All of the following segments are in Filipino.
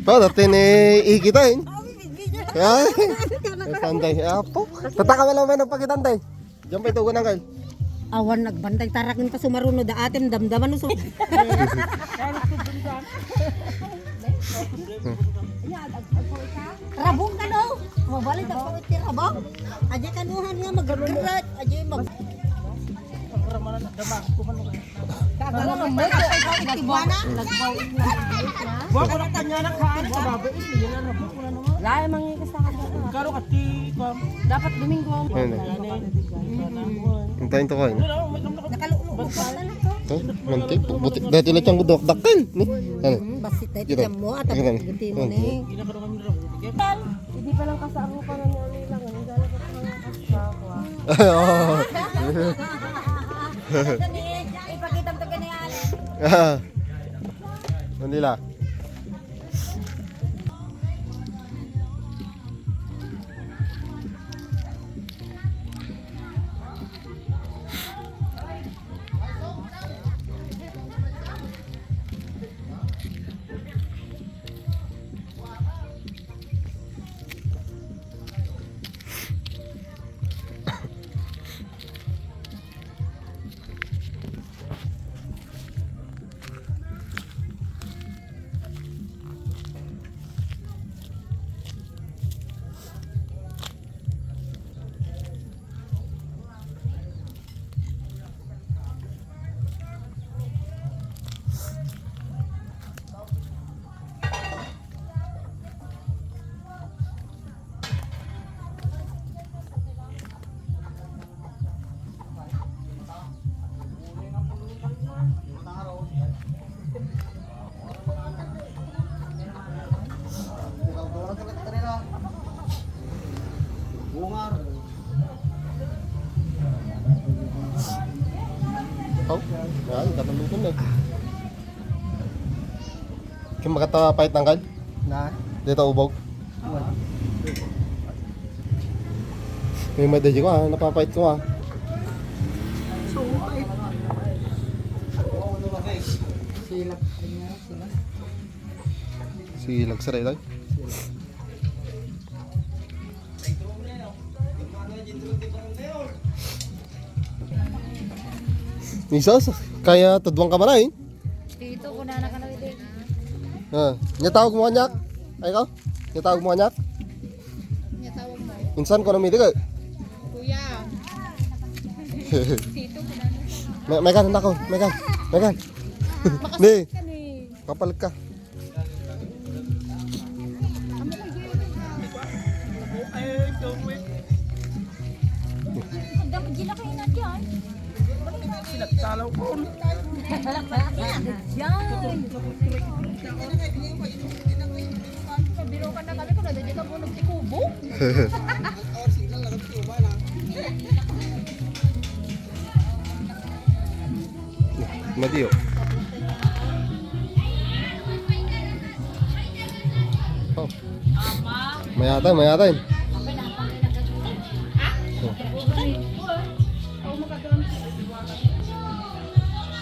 Pa, dati ni ikitain. Ay, tanday. Apo. Tataka wala man ang pakitanday. Diyan pa ito gunang kay. Awan nagbantay tarakin pa sumaruno da atin damdaman usok. Rabong ka no? Mabalik ako iti rabong. Aja kanuhan nga magkarat. Aja mag... Kagala ng mo ko iti buwana. Buwan ko na kanya na kaan. Kababe, yan na rabok ko na naman. Lae mangi ka sa kanya. Karo kati, Dapat Domingo ang Hintayin to kayo. nakalulubog pa na nako. Oh, mantik. Buti dati lang siyang gudok-dakal. Ni. Ano? Basit tayo Kita. tiyan mo at ang Kita. guti mo ni. Hindi pa lang kasarupan na niya nila. Ang dala ko sa mga kasakwa. Oo. Ipakita mo to ganyan. Ah. Manila. Oh, yan, katalukon na. Kung makatapait ng kal? Na? Dito ubog. May madaji ko ah, napapait ko ah. Silap. Silag sa rin. Nisas, kaya tadwang ka ba na eh? Dito ko na nakanawid. Nya tawag mo kanyak? Ay ka? Nya tawag mo kanyak? Nya tawag mo. Insan ko na mili ka. Kuya. May kan ako, may kan. May kan. Ni. Kapal ka. Ang dami gila kayo na dyan. Talaw ko. Yan. Biro ka na kami kung nadadya ka mo nagtikubo. Madiyo. Oh. Mayatain, mayatain.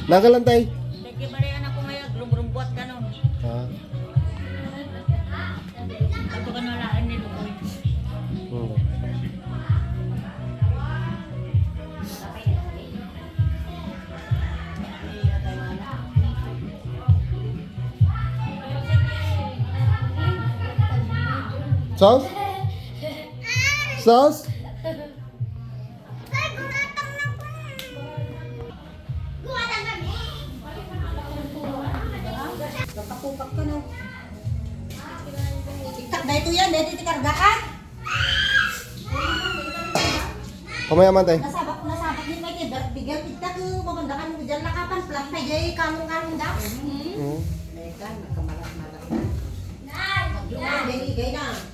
Nagalantay. Nagkibarihan ako ngayon, lumrumbuat ka nun. Ah. Ito ka nalaan ni Lukoy. Sauce? Sauce? Kapakupak ka na. Tiktak na ito yan, dito tikargaan. Pamayaman tayo. Nasabak ni Mike, bigyan tiktak ko, mamandakan mo dyan lakapan, plus may jay kamong daw. Teka, nagkamalat-malat na. Gay na.